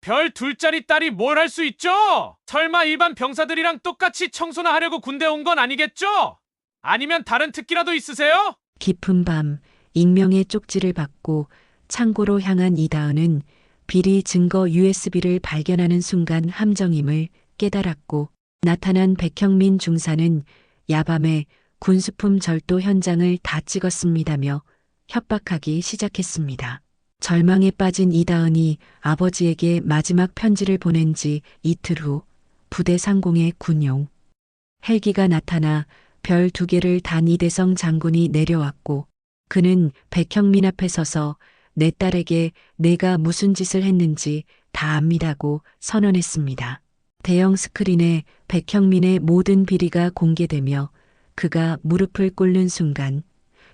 별 둘짜리 딸이 뭘 할 수 있죠? 설마 일반 병사들이랑 똑같이 청소나 하려고 군대 온 건 아니겠죠? 아니면 다른 특기라도 있으세요? 깊은 밤 익명의 쪽지를 받고 창고로 향한 이다은은 비리 증거 USB를 발견하는 순간 함정임을 깨달았고 나타난 백형민 중사는 야밤에 군수품 절도 현장을 다 찍었습니다며 협박하기 시작했습니다. 절망에 빠진 이다은이 아버지에게 마지막 편지를 보낸 지 이틀 후 부대 상공의 군용 헬기가 나타나 별 2개를 단 이대성 장군이 내려왔고 그는 백형민 앞에 서서 내 딸에게 내가 무슨 짓을 했는지 다 압니다고 선언했습니다. 대형 스크린에 백형민의 모든 비리가 공개되며 그가 무릎을 꿇는 순간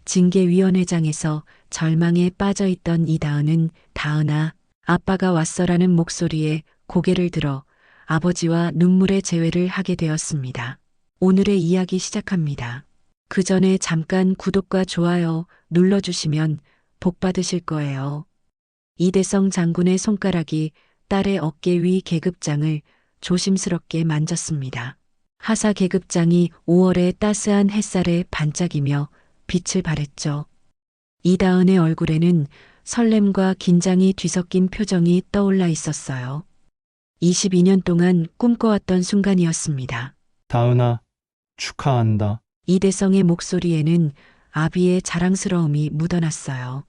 징계위원회장에서 절망에 빠져있던 이다은은 다은아, 아빠가 왔어라는 목소리에 고개를 들어 아버지와 눈물의 재회를 하게 되었습니다. 오늘의 이야기 시작합니다. 그 전에 잠깐 구독과 좋아요 눌러주시면 복 받으실 거예요. 이대성 장군의 손가락이 딸의 어깨 위 계급장을 조심스럽게 만졌습니다. 하사 계급장이 5월의 따스한 햇살에 반짝이며 빛을 발했죠. 이다은의 얼굴에는 설렘과 긴장이 뒤섞인 표정이 떠올라 있었어요. 22년 동안 꿈꿔왔던 순간이었습니다. 다은아, 축하한다. 이대성의 목소리에는 아비의 자랑스러움이 묻어났어요.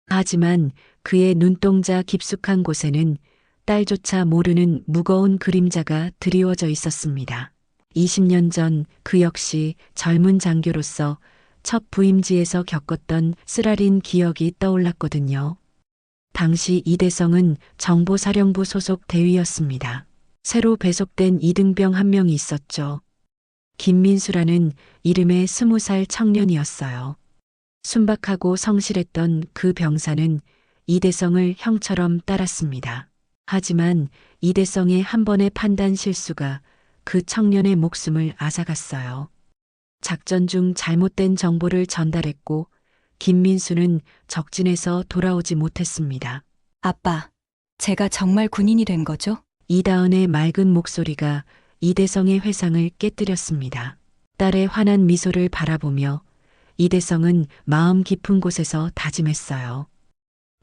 하지만 그의 눈동자 깊숙한 곳에는 딸조차 모르는 무거운 그림자가 드리워져 있었습니다. 20년 전 그 역시 젊은 장교로서 첫 부임지에서 겪었던 쓰라린 기억이 떠올랐거든요. 당시 이대성은 정보사령부 소속 대위였습니다. 새로 배속된 이등병 한 명이 있었죠. 김민수라는 이름의 20살 청년이었어요. 순박하고 성실했던 그 병사는 이대성을 형처럼 따랐습니다. 하지만 이대성의 한 번의 판단 실수가 그 청년의 목숨을 앗아갔어요. 작전 중 잘못된 정보를 전달했고 김민수는 적진에서 돌아오지 못했습니다. 아빠, 제가 정말 군인이 된 거죠? 이다은의 맑은 목소리가 이대성의 회상을 깨뜨렸습니다. 딸의 환한 미소를 바라보며 이대성은 마음 깊은 곳에서 다짐했어요.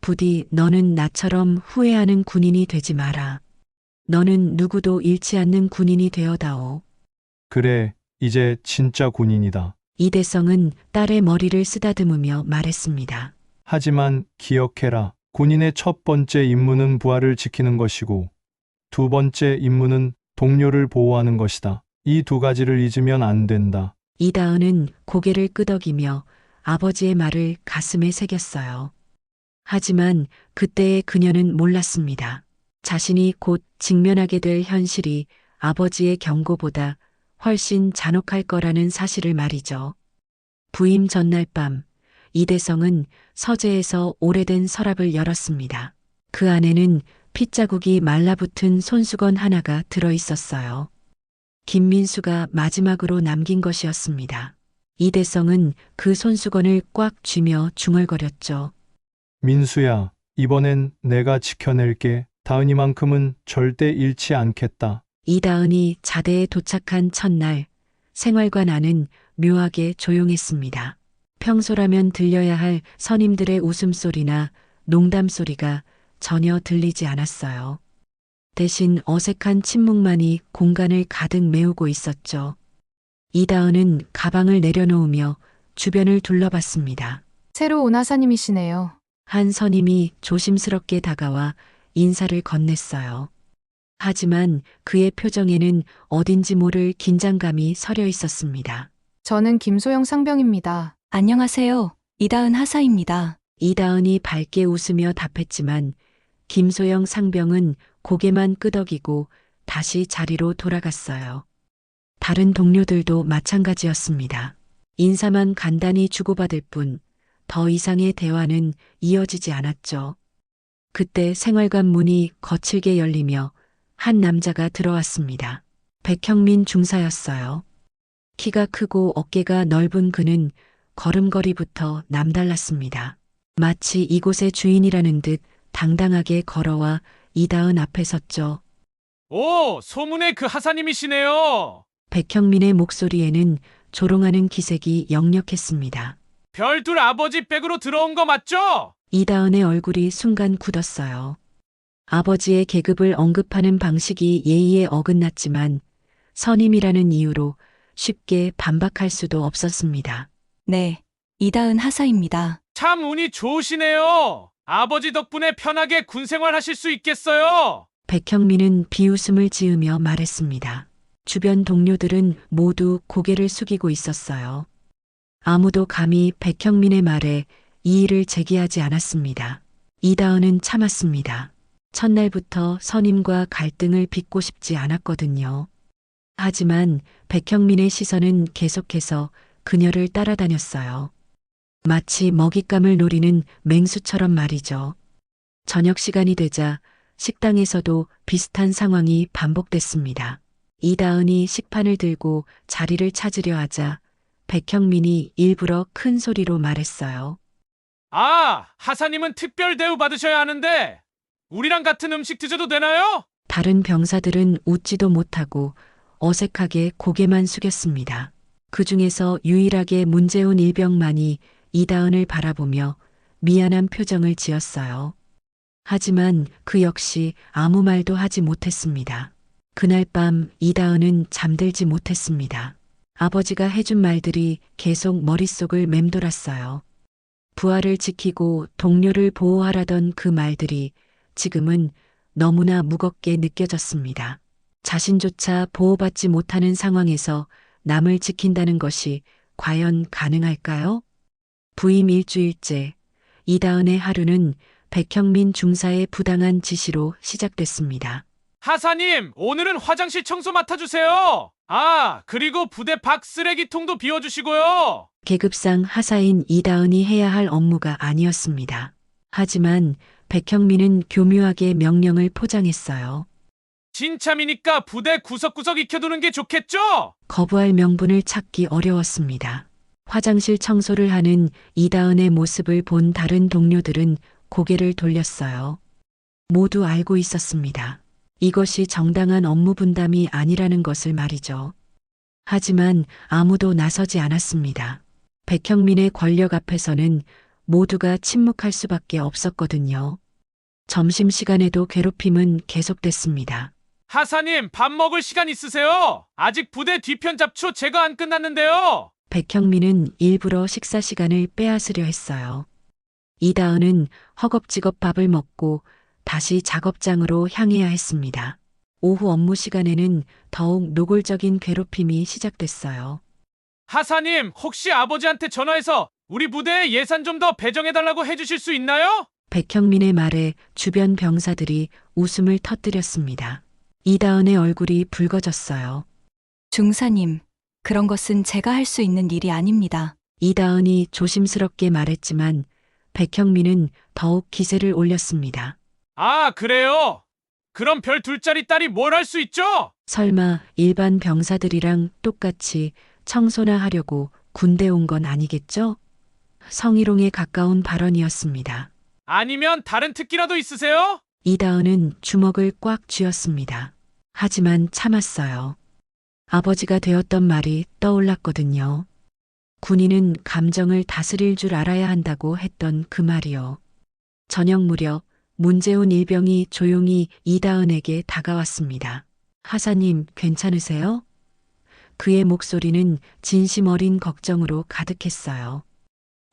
부디 너는 나처럼 후회하는 군인이 되지 마라. 너는 누구도 잃지 않는 군인이 되어다오. 그래, 이제 진짜 군인이다. 이대성은 딸의 머리를 쓰다듬으며 말했습니다. 하지만 기억해라. 군인의 첫 번째 임무는 부하를 지키는 것이고, 두 번째 임무는 동료를 보호하는 것이다. 이 두 가지를 잊으면 안 된다. 이다은은 고개를 끄덕이며 아버지의 말을 가슴에 새겼어요. 하지만 그때의 그녀는 몰랐습니다. 자신이 곧 직면하게 될 현실이 아버지의 경고보다 훨씬 잔혹할 거라는 사실을 말이죠. 부임 전날 밤, 이대성은 서재에서 오래된 서랍을 열었습니다. 그 안에는 핏자국이 말라붙은 손수건 하나가 들어 있었어요. 김민수가 마지막으로 남긴 것이었습니다. 이대성은 그 손수건을 꽉 쥐며 중얼거렸죠. 민수야, 이번엔 내가 지켜낼게. 다은이만큼은 절대 잃지 않겠다. 이다은이 자대에 도착한 첫날, 생활관 안은 묘하게 조용했습니다. 평소라면 들려야 할 선임들의 웃음소리나 농담소리가 전혀 들리지 않았어요. 대신 어색한 침묵만이 공간을 가득 메우고 있었죠. 이다은은 가방을 내려놓으며 주변을 둘러봤습니다. 새로 온 하사님이시네요. 한 선임이 조심스럽게 다가와 인사를 건넸어요. 하지만 그의 표정에는 어딘지 모를 긴장감이 서려 있었습니다. 저는 김소영 상병입니다. 안녕하세요. 이다은 하사입니다. 이다은이 밝게 웃으며 답했지만 김소영 상병은 고개만 끄덕이고 다시 자리로 돌아갔어요. 다른 동료들도 마찬가지였습니다. 인사만 간단히 주고받을 뿐 더 이상의 대화는 이어지지 않았죠. 그때 생활관 문이 거칠게 열리며 한 남자가 들어왔습니다. 백형민 중사였어요. 키가 크고 어깨가 넓은 그는 걸음걸이부터 남달랐습니다. 마치 이곳의 주인이라는 듯 당당하게 걸어와 이다은 앞에 섰죠. 오, 소문의 그 하사님이시네요. 백형민의 목소리에는 조롱하는 기색이 역력했습니다. 별둘 아버지 백으로 들어온 거 맞죠? 이다은의 얼굴이 순간 굳었어요. 아버지의 계급을 언급하는 방식이 예의에 어긋났지만 선임이라는 이유로 쉽게 반박할 수도 없었습니다. 네, 이다은 하사입니다. 참 운이 좋으시네요. 아버지 덕분에 편하게 군 생활하실 수 있겠어요. 백형민은 비웃음을 지으며 말했습니다. 주변 동료들은 모두 고개를 숙이고 있었어요. 아무도 감히 백형민의 말에 이의를 제기하지 않았습니다. 이다은은 참았습니다. 첫날부터 선임과 갈등을 빚고 싶지 않았거든요. 하지만 백형민의 시선은 계속해서 그녀를 따라다녔어요. 마치 먹잇감을 노리는 맹수처럼 말이죠. 저녁 시간이 되자 식당에서도 비슷한 상황이 반복됐습니다. 이다은이 식판을 들고 자리를 찾으려 하자 백형민이 일부러 큰 소리로 말했어요. 아, 하사님은 특별 대우 받으셔야 하는데 우리랑 같은 음식 드셔도 되나요? 다른 병사들은 웃지도 못하고 어색하게 고개만 숙였습니다. 그 중에서 유일하게 문재훈 일병만이 이다은을 바라보며 미안한 표정을 지었어요. 하지만 그 역시 아무 말도 하지 못했습니다. 그날 밤 이다은은 잠들지 못했습니다. 아버지가 해준 말들이 계속 머릿속을 맴돌았어요. 부하를 지키고 동료를 보호하라던 그 말들이 지금은 너무나 무겁게 느껴졌습니다. 자신조차 보호받지 못하는 상황에서 남을 지킨다는 것이 과연 가능할까요? 부임 일주일째, 이다은의 하루는 백형민 중사의 부당한 지시로 시작됐습니다. 하사님, 오늘은 화장실 청소 맡아주세요. 아, 그리고 부대 밖 쓰레기통도 비워주시고요. 계급상 하사인 이다은이 해야 할 업무가 아니었습니다. 하지만 백형민은 교묘하게 명령을 포장했어요. 진참이니까 부대 구석구석 익혀두는 게 좋겠죠? 거부할 명분을 찾기 어려웠습니다. 화장실 청소를 하는 이다은의 모습을 본 다른 동료들은 고개를 돌렸어요. 모두 알고 있었습니다. 이것이 정당한 업무 분담이 아니라는 것을 말이죠. 하지만 아무도 나서지 않았습니다. 백형민의 권력 앞에서는 모두가 침묵할 수밖에 없었거든요. 점심시간에도 괴롭힘은 계속됐습니다. 하사님, 밥 먹을 시간 있으세요? 아직 부대 뒤편 잡초 제거 안 끝났는데요. 백형민은 일부러 식사 시간을 빼앗으려 했어요. 이다은은 허겁지겁 밥을 먹고 다시 작업장으로 향해야 했습니다. 오후 업무 시간에는 더욱 노골적인 괴롭힘이 시작됐어요. 하사님, 혹시 아버지한테 전화해서 우리 부대에 예산 좀 더 배정해달라고 해주실 수 있나요? 백형민의 말에 주변 병사들이 웃음을 터뜨렸습니다. 이다은의 얼굴이 붉어졌어요. 중사님, 그런 것은 제가 할 수 있는 일이 아닙니다. 이다은이 조심스럽게 말했지만 백형민은 더욱 기세를 올렸습니다. 아, 그래요? 그럼 별 둘짜리 딸이 뭘 할 수 있죠? 설마 일반 병사들이랑 똑같이 청소나 하려고 군대 온 건 아니겠죠? 성희롱에 가까운 발언이었습니다. 아니면 다른 특기라도 있으세요? 이다은은 주먹을 꽉 쥐었습니다. 하지만 참았어요. 아버지가 되었던 말이 떠올랐거든요. 군인은 감정을 다스릴 줄 알아야 한다고 했던 그 말이요. 저녁 무렵 문재훈 일병이 조용히 이다은에게 다가왔습니다. 하사님, 괜찮으세요? 그의 목소리는 진심 어린 걱정으로 가득했어요.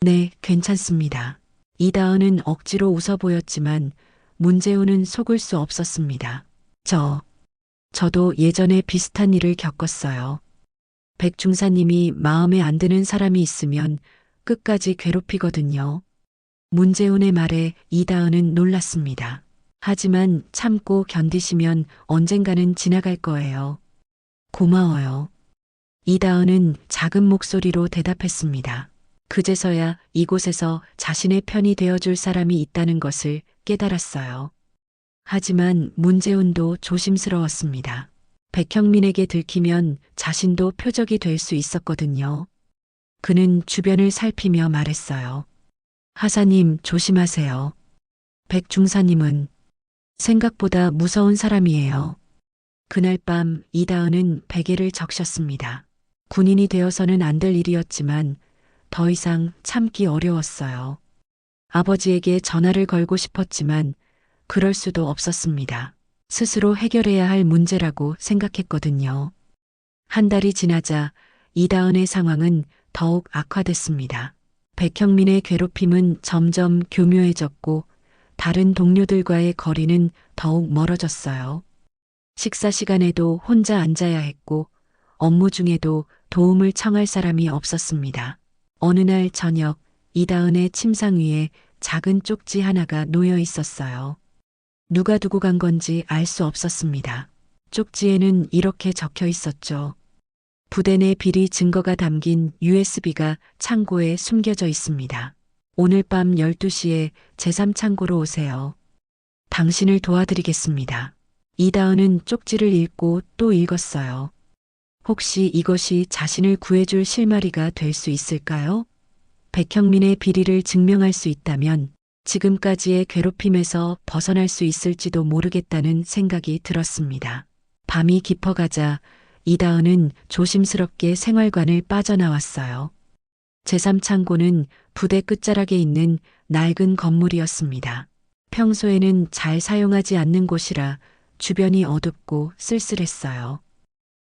네, 괜찮습니다. 이다은은 억지로 웃어 보였지만 문재훈은 속을 수 없었습니다. 저도 예전에 비슷한 일을 겪었어요. 백 중사님이 마음에 안 드는 사람이 있으면 끝까지 괴롭히거든요. 문재훈의 말에 이다은은 놀랐습니다. 하지만 참고 견디시면 언젠가는 지나갈 거예요. 고마워요. 이다은은 작은 목소리로 대답했습니다. 그제서야 이곳에서 자신의 편이 되어줄 사람이 있다는 것을 깨달았어요. 하지만 문재훈도 조심스러웠습니다. 백형민에게 들키면 자신도 표적이 될 수 있었거든요. 그는 주변을 살피며 말했어요. 하사님, 조심하세요. 백 중사님은 생각보다 무서운 사람이에요. 그날 밤 이다은은 베개를 적셨습니다. 군인이 되어서는 안 될 일이었지만 더 이상 참기 어려웠어요. 아버지에게 전화를 걸고 싶었지만 그럴 수도 없었습니다. 스스로 해결해야 할 문제라고 생각했거든요. 한 달이 지나자 이다은의 상황은 더욱 악화됐습니다. 백형민의 괴롭힘은 점점 교묘해졌고 다른 동료들과의 거리는 더욱 멀어졌어요. 식사 시간에도 혼자 앉아야 했고 업무 중에도 도움을 청할 사람이 없었습니다. 어느 날 저녁 이다은의 침상 위에 작은 쪽지 하나가 놓여 있었어요. 누가 두고 간 건지 알 수 없었습니다. 쪽지에는 이렇게 적혀 있었죠. 부대 내 비리 증거가 담긴 USB가 창고에 숨겨져 있습니다. 오늘 밤 12시에 제3창고로 오세요. 당신을 도와드리겠습니다. 이다은은 쪽지를 읽고 또 읽었어요. 혹시 이것이 자신을 구해줄 실마리가 될 수 있을까요? 백형민의 비리를 증명할 수 있다면 지금까지의 괴롭힘에서 벗어날 수 있을지도 모르겠다는 생각이 들었습니다. 밤이 깊어가자 이다은은 조심스럽게 생활관을 빠져나왔어요. 제3창고는 부대 끝자락에 있는 낡은 건물이었습니다. 평소에는 잘 사용하지 않는 곳이라 주변이 어둡고 쓸쓸했어요.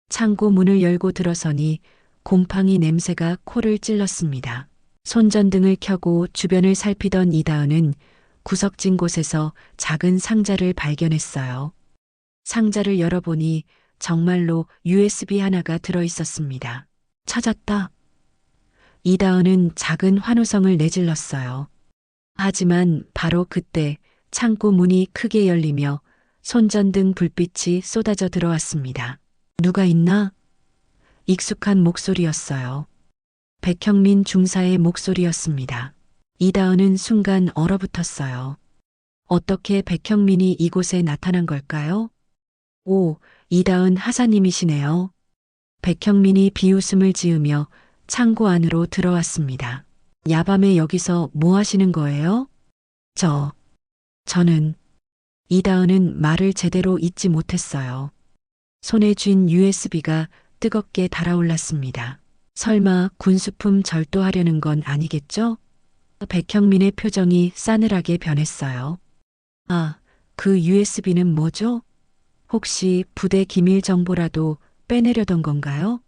창고 문을 열고 들어서니 곰팡이 냄새가 코를 찔렀습니다. 손전등을 켜고 주변을 살피던 이다은은 구석진 곳에서 작은 상자를 발견했어요. 상자를 열어보니 정말로 USB 하나가 들어 있었습니다. 찾았다. 이다은은 작은 환호성을 내질렀어요. 하지만 바로 그때 창고 문이 크게 열리며 손전등 불빛이 쏟아져 들어왔습니다. 누가 있나? 익숙한 목소리였어요. 백형민 중사의 목소리였습니다. 이다은은 순간 얼어붙었어요. 어떻게 백형민이 이곳에 나타난 걸까요? 오, 이다은 하사님이시네요. 백형민이 비웃음을 지으며 창고 안으로 들어왔습니다. 야밤에 여기서 뭐 하시는 거예요? 저는 이다은은 말을 제대로 잇지 못했어요. 손에 쥔 USB가 뜨겁게 달아올랐습니다. 설마 군수품 절도하려는 건 아니겠죠? 백형민의 표정이 싸늘하게 변했어요. 아, 그 USB는 뭐죠? 혹시 부대 기밀 정보라도 빼내려던 건가요?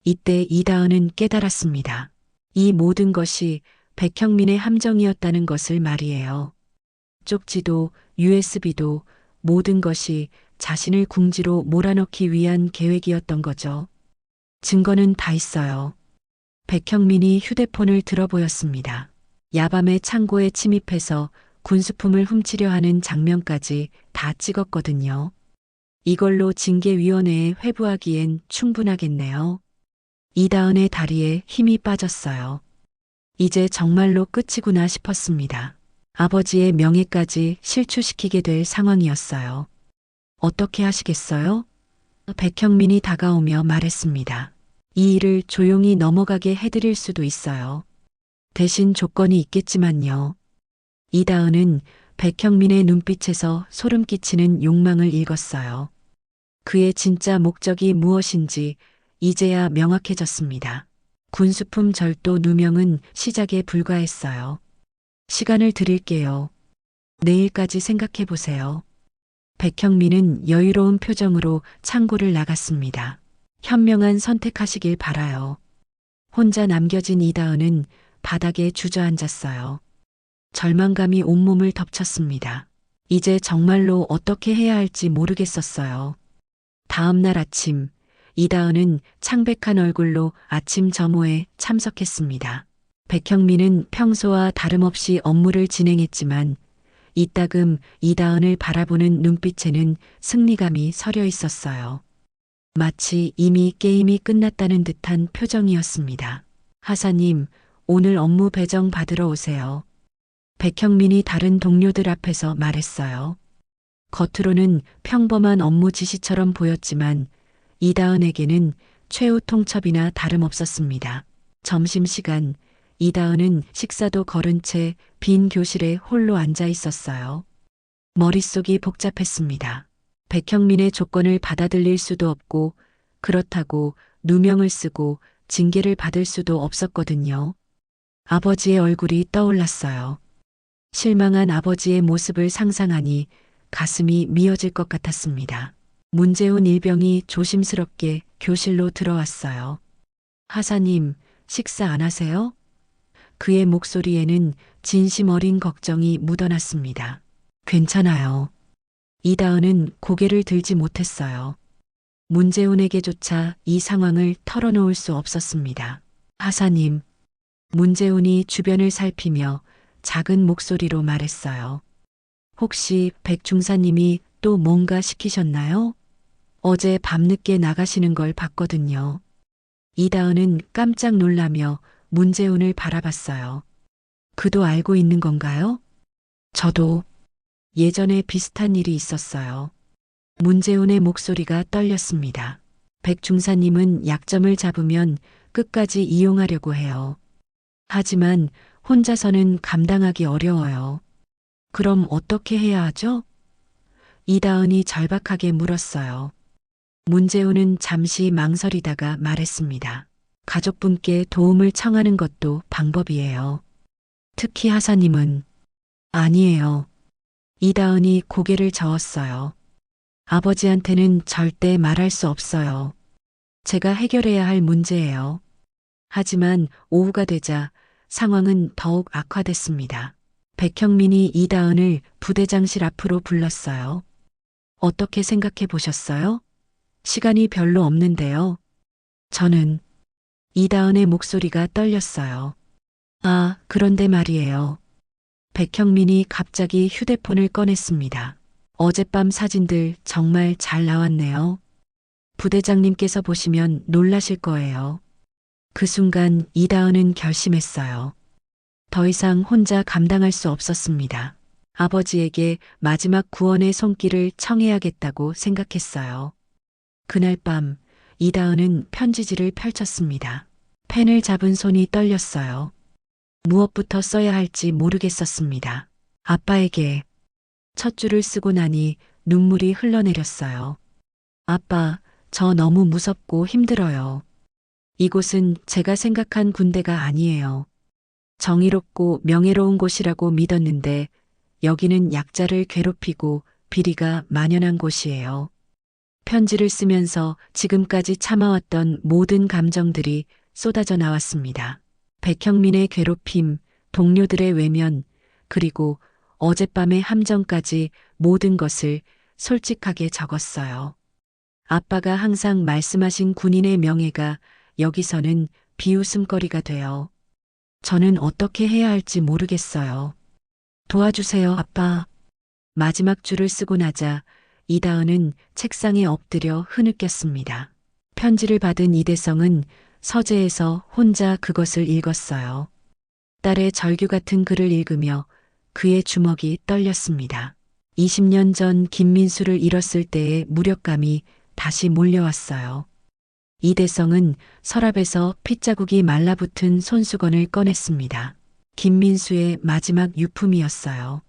이때 이다은은 깨달았습니다. 이 모든 것이 백형민의 함정이었다는 것을 말이에요. 쪽지도 USB도 모든 것이 자신을 궁지로 몰아넣기 위한 계획이었던 거죠. 증거는 다 있어요. 백형민이 휴대폰을 들어 보였습니다. 야밤에 창고에 침입해서 군수품을 훔치려 하는 장면까지 다 찍었거든요. 이걸로 징계위원회에 회부하기엔 충분하겠네요. 이다은의 다리에 힘이 빠졌어요. 이제 정말로 끝이구나 싶었습니다. 아버지의 명예까지 실추시키게 될 상황이었어요. 어떻게 하시겠어요? 백형민이 다가오며 말했습니다. 이 일을 조용히 넘어가게 해드릴 수도 있어요. 대신 조건이 있겠지만요. 이다은은 백형민의 눈빛에서 소름 끼치는 욕망을 읽었어요. 그의 진짜 목적이 무엇인지 이제야 명확해졌습니다. 군수품 절도 누명은 시작에 불과했어요. 시간을 드릴게요. 내일까지 생각해 보세요. 백형민은 여유로운 표정으로 창고를 나갔습니다. 현명한 선택하시길 바라요. 혼자 남겨진 이다은은 바닥에 주저앉았어요. 절망감이 온몸을 덮쳤습니다. 이제 정말로 어떻게 해야 할지 모르겠었어요. 다음 날 아침, 이다은은 창백한 얼굴로 아침 점호에 참석했습니다. 백형민은 평소와 다름없이 업무를 진행했지만 이따금 이다은을 바라보는 눈빛에는 승리감이 서려 있었어요. 마치 이미 게임이 끝났다는 듯한 표정이었습니다. 하사님, 오늘 업무 배정 받으러 오세요. 백형민이 다른 동료들 앞에서 말했어요. 겉으로는 평범한 업무 지시처럼 보였지만 이다은에게는 최후 통첩이나 다름없었습니다. 점심시간, 이다은은 식사도 거른 채 빈 교실에 홀로 앉아 있었어요. 머릿속이 복잡했습니다. 백형민의 조건을 받아들일 수도 없고 그렇다고 누명을 쓰고 징계를 받을 수도 없었거든요. 아버지의 얼굴이 떠올랐어요. 실망한 아버지의 모습을 상상하니 가슴이 미어질 것 같았습니다. 문재훈 일병이 조심스럽게 교실로 들어왔어요. 하사님, 식사 안 하세요? 그의 목소리에는 진심 어린 걱정이 묻어났습니다. 괜찮아요. 이다은은 고개를 들지 못했어요. 문재훈에게조차 이 상황을 털어놓을 수 없었습니다. 하사님, 문재훈이 주변을 살피며 작은 목소리로 말했어요. 혹시 백 중사님이 또 뭔가 시키셨나요? 어제 밤늦게 나가시는 걸 봤거든요. 이다은은 깜짝 놀라며 문재훈을 바라봤어요. 그도 알고 있는 건가요? 저도 예전에 비슷한 일이 있었어요. 문재훈의 목소리가 떨렸습니다. 백 중사님은 약점을 잡으면 끝까지 이용하려고 해요. 하지만 혼자서는 감당하기 어려워요. 그럼 어떻게 해야 하죠? 이다은이 절박하게 물었어요. 문재훈은 잠시 망설이다가 말했습니다. 가족분께 도움을 청하는 것도 방법이에요. 특히 하사님은 아니에요. 이다은이 고개를 저었어요. 아버지한테는 절대 말할 수 없어요. 제가 해결해야 할 문제예요. 하지만 오후가 되자 상황은 더욱 악화됐습니다. 백형민이 이다은을 부대장실 앞으로 불렀어요. 어떻게 생각해 보셨어요? 시간이 별로 없는데요. 저는 이다은의 목소리가 떨렸어요. 아, 그런데 말이에요. 백형민이 갑자기 휴대폰을 꺼냈습니다. 어젯밤 사진들 정말 잘 나왔네요. 부대장님께서 보시면 놀라실 거예요. 그 순간 이다은은 결심했어요. 더 이상 혼자 감당할 수 없었습니다. 아버지에게 마지막 구원의 손길을 청해야겠다고 생각했어요. 그날 밤 이다은은 편지지를 펼쳤습니다. 펜을 잡은 손이 떨렸어요. 무엇부터 써야 할지 모르겠었습니다. 아빠에게 첫 줄을 쓰고 나니 눈물이 흘러내렸어요. 아빠, 저 너무 무섭고 힘들어요. 이곳은 제가 생각한 군대가 아니에요. 정의롭고 명예로운 곳이라고 믿었는데 여기는 약자를 괴롭히고 비리가 만연한 곳이에요. 편지를 쓰면서 지금까지 참아왔던 모든 감정들이 쏟아져 나왔습니다. 백형민의 괴롭힘, 동료들의 외면, 그리고 어젯밤의 함정까지 모든 것을 솔직하게 적었어요. 아빠가 항상 말씀하신 군인의 명예가 여기서는 비웃음거리가 되어 저는 어떻게 해야 할지 모르겠어요. 도와주세요, 아빠. 마지막 줄을 쓰고 나자 이다은은 책상에 엎드려 흐느꼈습니다. 편지를 받은 이대성은 서재에서 혼자 그것을 읽었어요. 딸의 절규 같은 글을 읽으며 그의 주먹이 떨렸습니다. 20년 전 김민수를 잃었을 때의 무력감이 다시 몰려왔어요. 이대성은 서랍에서 핏자국이 말라붙은 손수건을 꺼냈습니다. 김민수의 마지막 유품이었어요.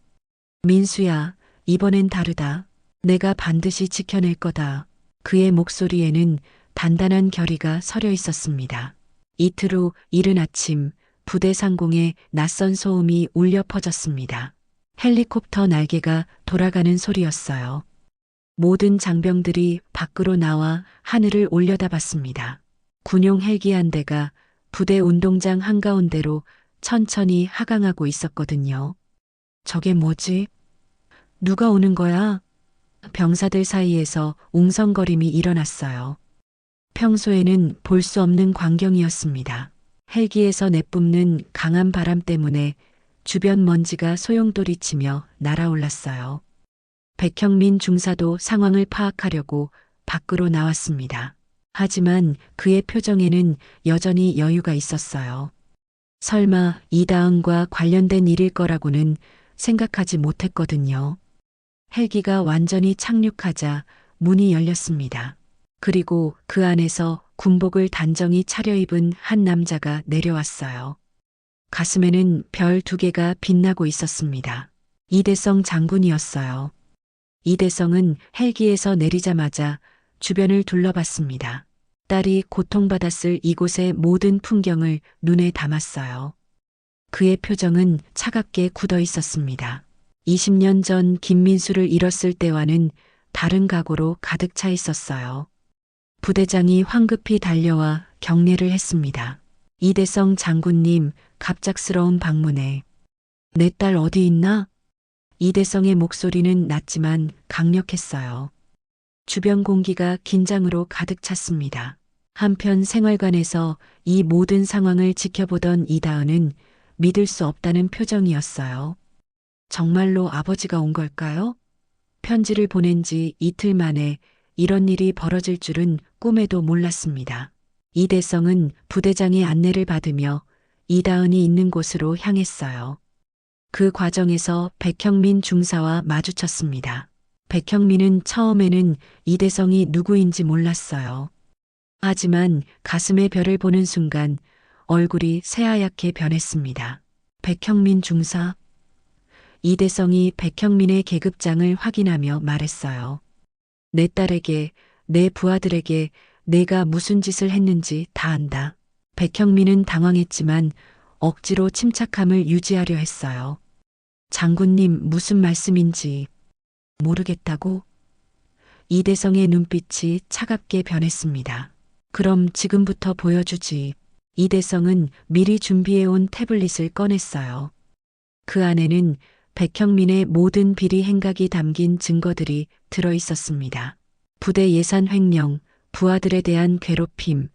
민수야, 이번엔 다르다. 내가 반드시 지켜낼 거다. 그의 목소리에는 단단한 결의가 서려 있었습니다. 이틀 후 이른 아침 부대 상공에 낯선 소음이 울려 퍼졌습니다. 헬리콥터 날개가 돌아가는 소리였어요. 모든 장병들이 밖으로 나와 하늘을 올려다봤습니다. 군용 헬기 한 대가 부대 운동장 한가운데로 천천히 하강하고 있었거든요. 저게 뭐지? 누가 오는 거야? 병사들 사이에서 웅성거림이 일어났어요. 평소에는 볼 수 없는 광경이었습니다. 헬기에서 내뿜는 강한 바람 때문에 주변 먼지가 소용돌이치며 날아올랐어요. 백형민 중사도 상황을 파악하려고 밖으로 나왔습니다. 하지만 그의 표정에는 여전히 여유가 있었어요. 설마 이다은과 관련된 일일 거라고는 생각하지 못했거든요. 헬기가 완전히 착륙하자 문이 열렸습니다. 그리고 그 안에서 군복을 단정히 차려입은 한 남자가 내려왔어요. 가슴에는 별 2개가 빛나고 있었습니다. 이대성 장군이었어요. 이대성은 헬기에서 내리자마자 주변을 둘러봤습니다. 딸이 고통받았을 이곳의 모든 풍경을 눈에 담았어요. 그의 표정은 차갑게 굳어 있었습니다. 20년 전 김민수를 잃었을 때와는 다른 각오로 가득 차 있었어요. 부대장이 황급히 달려와 격려를 했습니다. 이대성 장군님, 갑작스러운 방문에 내 딸 어디 있나? 이대성의 목소리는 낮지만 강력했어요. 주변 공기가 긴장으로 가득 찼습니다. 한편 생활관에서 이 모든 상황을 지켜보던 이다은은 믿을 수 없다는 표정이었어요. 정말로 아버지가 온 걸까요? 편지를 보낸 지 이틀 만에 이런 일이 벌어질 줄은 꿈에도 몰랐습니다. 이대성은 부대장의 안내를 받으며 이다은이 있는 곳으로 향했어요. 그 과정에서 백형민 중사와 마주쳤습니다. 백형민은 처음에는 이대성이 누구인지 몰랐어요. 하지만 가슴의 별을 보는 순간 얼굴이 새하얗게 변했습니다. 백형민 중사? 이대성이 백형민의 계급장을 확인하며 말했어요. 내 딸에게, 내 부하들에게 내가 무슨 짓을 했는지 다 안다. 백형민은 당황했지만 억지로 침착함을 유지하려 했어요. 장군님, 무슨 말씀인지 모르겠다고? 이대성의 눈빛이 차갑게 변했습니다. 그럼 지금부터 보여주지. 이대성은 미리 준비해온 태블릿을 꺼냈어요. 그 안에는 백형민의 모든 비리 행각이 담긴 증거들이 들어 있었습니다. 부대 예산 횡령, 부하들에 대한 괴롭힘,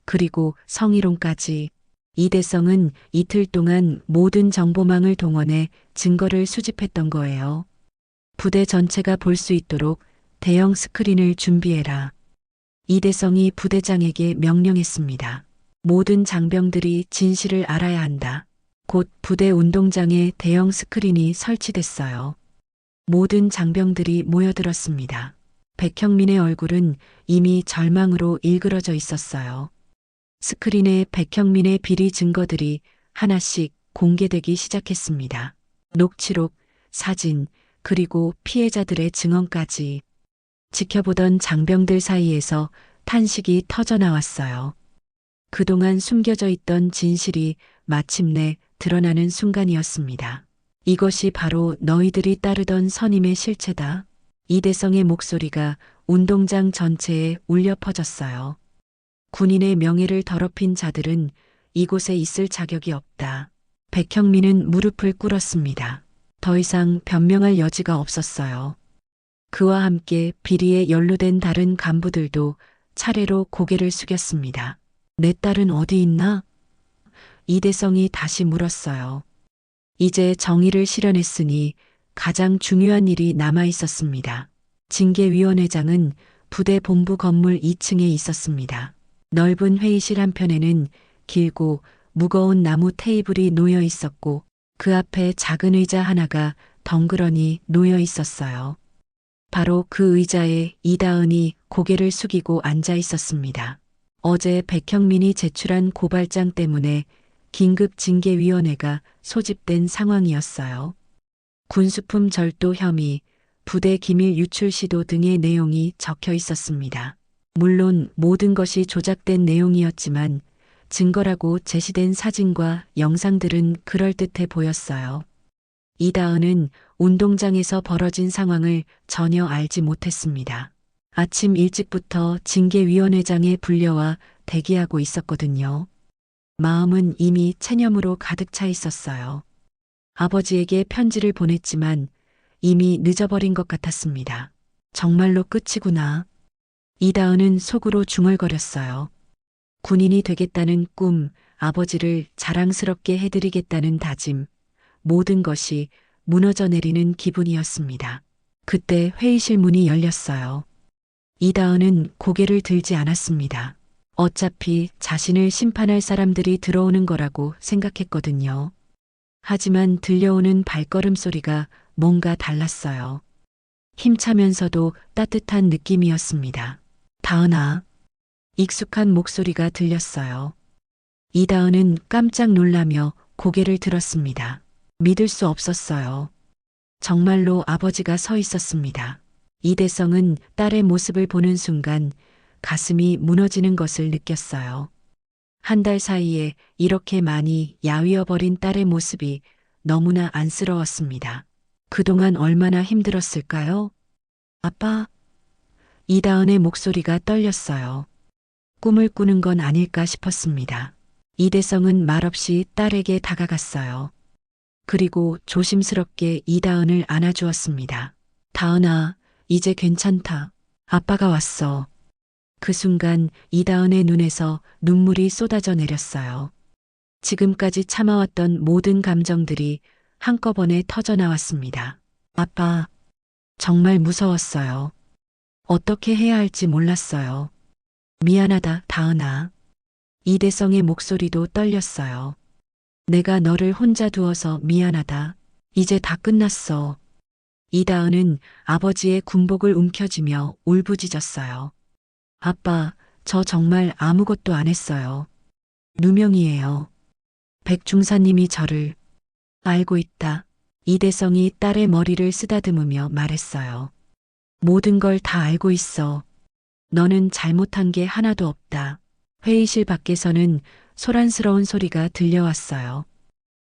그리고 성희롱까지. 이대성은 이틀 동안 모든 정보망을 동원해 증거를 수집했던 거예요. 부대 전체가 볼 수 있도록 대형 스크린을 준비해라. 이대성이 부대장에게 명령했습니다. 모든 장병들이 진실을 알아야 한다. 곧 부대 운동장에 대형 스크린이 설치됐어요. 모든 장병들이 모여들었습니다. 백형민의 얼굴은 이미 절망으로 일그러져 있었어요. 스크린에 백형민의 비리 증거들이 하나씩 공개되기 시작했습니다. 녹취록, 사진, 그리고 피해자들의 증언까지. 지켜보던 장병들 사이에서 탄식이 터져나왔어요. 그동안 숨겨져 있던 진실이 마침내 드러나는 순간이었습니다. 이것이 바로 너희들이 따르던 선임의 실체다. 이대성의 목소리가 운동장 전체에 울려 퍼졌어요. 군인의 명예를 더럽힌 자들은 이곳에 있을 자격이 없다. 백형민은 무릎을 꿇었습니다. 더 이상 변명할 여지가 없었어요. 그와 함께 비리에 연루된 다른 간부들도 차례로 고개를 숙였습니다. 내 딸은 어디 있나? 이대성이 다시 물었어요. 이제 정의를 실현했으니 가장 중요한 일이 남아 있었습니다. 징계위원회장은 부대 본부 건물 2층에 있었습니다. 넓은 회의실 한편에는 길고 무거운 나무 테이블이 놓여 있었고 그 앞에 작은 의자 하나가 덩그러니 놓여 있었어요. 바로 그 의자에 이다은이 고개를 숙이고 앉아 있었습니다. 어제 백형민이 제출한 고발장 때문에 긴급 징계위원회가 소집된 상황이었어요. 군수품 절도 혐의, 부대 기밀 유출 시도 등의 내용이 적혀 있었습니다. 물론 모든 것이 조작된 내용이었지만 증거라고 제시된 사진과 영상들은 그럴듯해 보였어요. 이다은은 운동장에서 벌어진 상황을 전혀 알지 못했습니다. 아침 일찍부터 징계위원회장에 불려와 대기하고 있었거든요. 마음은 이미 체념으로 가득 차 있었어요. 아버지에게 편지를 보냈지만 이미 늦어버린 것 같았습니다. 정말로 끝이구나. 이다은은 속으로 중얼거렸어요. 군인이 되겠다는 꿈, 아버지를 자랑스럽게 해드리겠다는 다짐, 모든 것이 무너져 내리는 기분이었습니다. 그때 회의실 문이 열렸어요. 이다은은 고개를 들지 않았습니다. 어차피 자신을 심판할 사람들이 들어오는 거라고 생각했거든요. 하지만 들려오는 발걸음 소리가 뭔가 달랐어요. 힘차면서도 따뜻한 느낌이었습니다. 다은아. 익숙한 목소리가 들렸어요. 이다은은 깜짝 놀라며 고개를 들었습니다. 믿을 수 없었어요. 정말로 아버지가 서 있었습니다. 이대성은 딸의 모습을 보는 순간 가슴이 무너지는 것을 느꼈어요. 한 달 사이에 이렇게 많이 야위어버린 딸의 모습이 너무나 안쓰러웠습니다. 그동안 얼마나 힘들었을까요? 아빠, 이다은의 목소리가 떨렸어요. 꿈을 꾸는 건 아닐까 싶었습니다. 이대성은 말없이 딸에게 다가갔어요. 그리고 조심스럽게 이다은을 안아주었습니다. 다은아, 이제 괜찮다. 아빠가 왔어. 그 순간 이다은의 눈에서 눈물이 쏟아져 내렸어요. 지금까지 참아왔던 모든 감정들이 한꺼번에 터져 나왔습니다. 아빠, 정말 무서웠어요. 어떻게 해야 할지 몰랐어요. 미안하다, 다은아. 이대성의 목소리도 떨렸어요. 내가 너를 혼자 두어서 미안하다. 이제 다 끝났어. 이다은은 아버지의 군복을 움켜쥐며 울부짖었어요. 아빠, 저 정말 아무것도 안 했어요. 누명이에요. 백중사님이 저를 알고 있다. 이대성이 딸의 머리를 쓰다듬으며 말했어요. 모든 걸 다 알고 있어. 너는 잘못한 게 하나도 없다. 회의실 밖에서는 소란스러운 소리가 들려왔어요.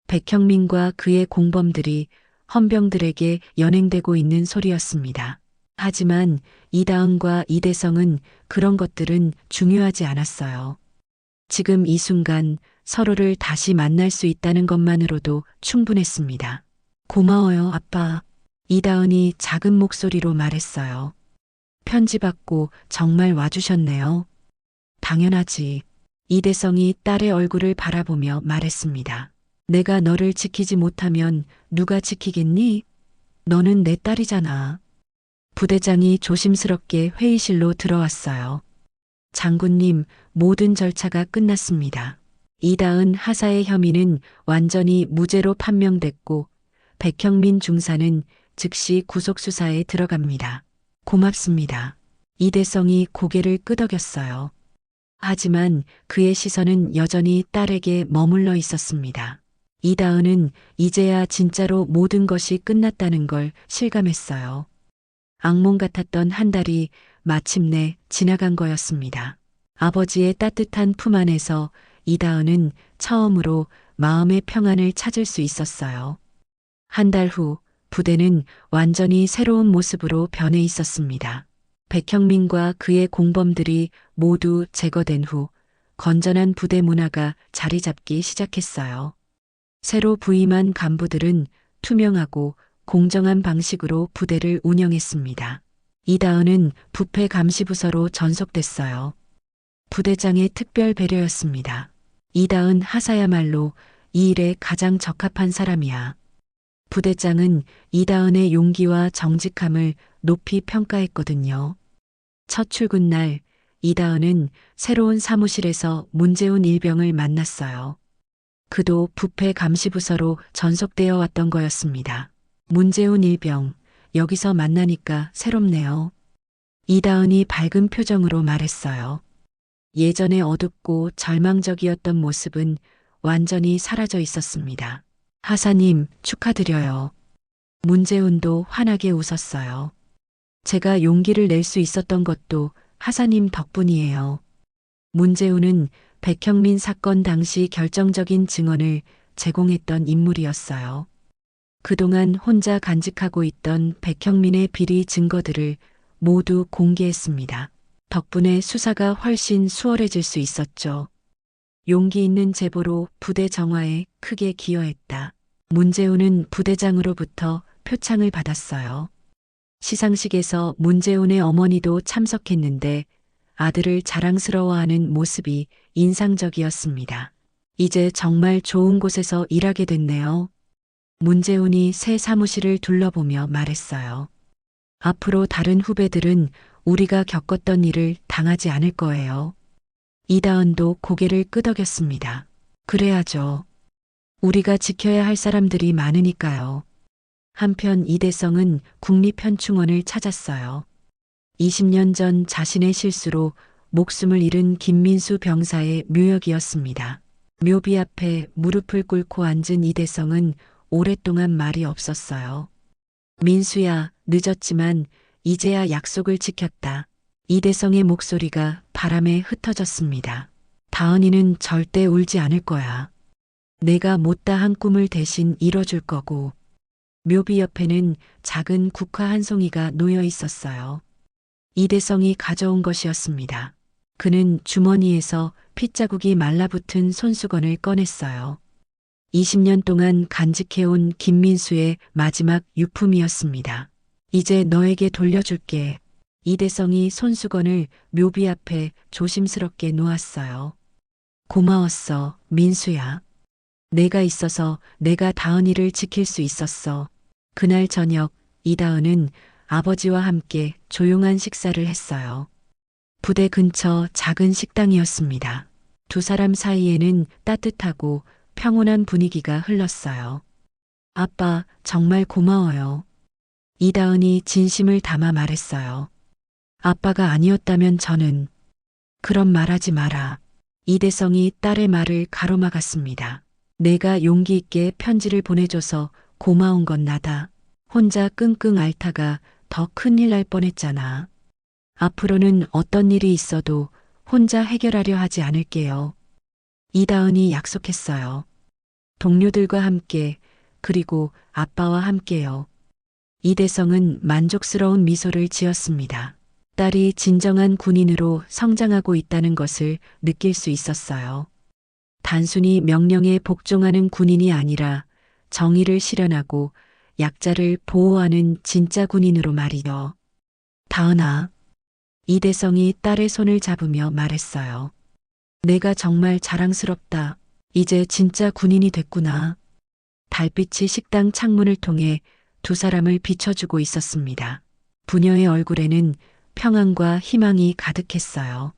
백형민과 그의 공범들이 헌병들에게 연행되고 있는 소리였습니다. 하지만 이다은과 이대성은 그런 것들은 중요하지 않았어요. 지금 이 순간 서로를 다시 만날 수 있다는 것만으로도 충분했습니다. 고마워요, 아빠. 이다은이 작은 목소리로 말했어요. 편지 받고 정말 와주셨네요. 당연하지. 이대성이 딸의 얼굴을 바라보며 말했습니다. 내가 너를 지키지 못하면 누가 지키겠니? 너는 내 딸이잖아. 부대장이 조심스럽게 회의실로 들어왔어요. 장군님, 모든 절차가 끝났습니다. 이다은 하사의 혐의는 완전히 무죄로 판명됐고 백형민 중사는 즉시 구속수사에 들어갑니다. 고맙습니다. 이대성이 고개를 끄덕였어요. 하지만 그의 시선은 여전히 딸에게 머물러 있었습니다. 이다은은 이제야 진짜로 모든 것이 끝났다는 걸 실감했어요. 악몽 같았던 한 달이 마침내 지나간 거였습니다. 아버지의 따뜻한 품 안에서 이다은은 처음으로 마음의 평안을 찾을 수 있었어요. 한 달 후 부대는 완전히 새로운 모습으로 변해 있었습니다. 백형민과 그의 공범들이 모두 제거된 후 건전한 부대 문화가 자리 잡기 시작했어요. 새로 부임한 간부들은 투명하고 공정한 방식으로 부대를 운영했습니다. 이다은은 부패 감시부서로 전속됐어요. 부대장의 특별 배려였습니다. 이다은 하사야말로 이 일에 가장 적합한 사람이야. 부대장은 이다은의 용기와 정직함을 높이 평가했거든요. 첫 출근 날 이다은은 새로운 사무실에서 문재훈 일병을 만났어요. 그도 부패 감시부서로 전속되어 왔던 거였습니다. 문재훈 일병, 여기서 만나니까 새롭네요. 이다은이 밝은 표정으로 말했어요. 예전에 어둡고 절망적이었던 모습은 완전히 사라져 있었습니다. 하사님, 축하드려요. 문재훈도 환하게 웃었어요. 제가 용기를 낼 수 있었던 것도 하사님 덕분이에요. 문재훈은 백형민 사건 당시 결정적인 증언을 제공했던 인물이었어요. 그동안 혼자 간직하고 있던 백형민의 비리 증거들을 모두 공개했습니다. 덕분에 수사가 훨씬 수월해질 수 있었죠. 용기 있는 제보로 부대 정화에 크게 기여했다. 문재훈은 부대장으로부터 표창을 받았어요. 시상식에서 문재훈의 어머니도 참석했는데 아들을 자랑스러워하는 모습이 인상적이었습니다. 이제 정말 좋은 곳에서 일하게 됐네요. 문재훈이 새 사무실을 둘러보며 말했어요. 앞으로 다른 후배들은 우리가 겪었던 일을 당하지 않을 거예요. 이다은도 고개를 끄덕였습니다. 그래야죠. 우리가 지켜야 할 사람들이 많으니까요. 한편 이대성은 국립현충원을 찾았어요. 20년 전 자신의 실수로 목숨을 잃은 김민수 병사의 묘역이었습니다. 묘비 앞에 무릎을 꿇고 앉은 이대성은 오랫동안 말이 없었어요. 민수야, 늦었지만 이제야 약속을 지켰다. 이대성의 목소리가 바람에 흩어졌습니다. 다은이는 절대 울지 않을 거야. 내가 못다한 꿈을 대신 이뤄줄 거고. 묘비 옆에는 작은 국화 한 송이가 놓여 있었어요. 이대성이 가져온 것이었습니다. 그는 주머니에서 핏자국이 말라붙은 손수건을 꺼냈어요. 20년 동안 간직해온 김민수의 마지막 유품이었습니다. 이제 너에게 돌려줄게. 이대성이 손수건을 묘비 앞에 조심스럽게 놓았어요. 고마웠어, 민수야. 내가 있어서 내가 다은이를 지킬 수 있었어. 그날 저녁 이다은은 아버지와 함께 조용한 식사를 했어요. 부대 근처 작은 식당이었습니다. 두 사람 사이에는 따뜻하고 평온한 분위기가 흘렀어요. 아빠, 정말 고마워요. 이다은이 진심을 담아 말했어요. 아빠가 아니었다면 저는. 그런 말하지 마라. 이대성이 딸의 말을 가로막았습니다. 내가 용기 있게 편지를 보내줘서 고마운 건 나다. 혼자 끙끙 앓다가 더 큰일 날 뻔했잖아. 앞으로는 어떤 일이 있어도 혼자 해결하려 하지 않을게요. 이다은이 약속했어요. 동료들과 함께, 그리고 아빠와 함께요. 이대성은 만족스러운 미소를 지었습니다. 딸이 진정한 군인으로 성장하고 있다는 것을 느낄 수 있었어요. 단순히 명령에 복종하는 군인이 아니라 정의를 실현하고 약자를 보호하는 진짜 군인으로 말이요. 다은아. 이대성이 딸의 손을 잡으며 말했어요. 내가 정말 자랑스럽다. 이제 진짜 군인이 됐구나. 달빛이 식당 창문을 통해 두 사람을 비춰주고 있었습니다. 부녀의 얼굴에는 평안과 희망이 가득했어요.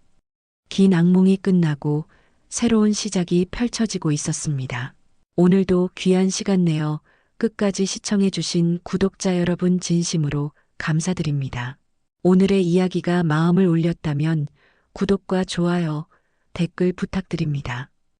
긴 악몽이 끝나고 새로운 시작이 펼쳐지고 있었습니다. 오늘도 귀한 시간 내어 끝까지 시청해주신 구독자 여러분 진심으로 감사드립니다. 오늘의 이야기가 마음을 울렸다면 구독과 좋아요, 댓글 부탁드립니다.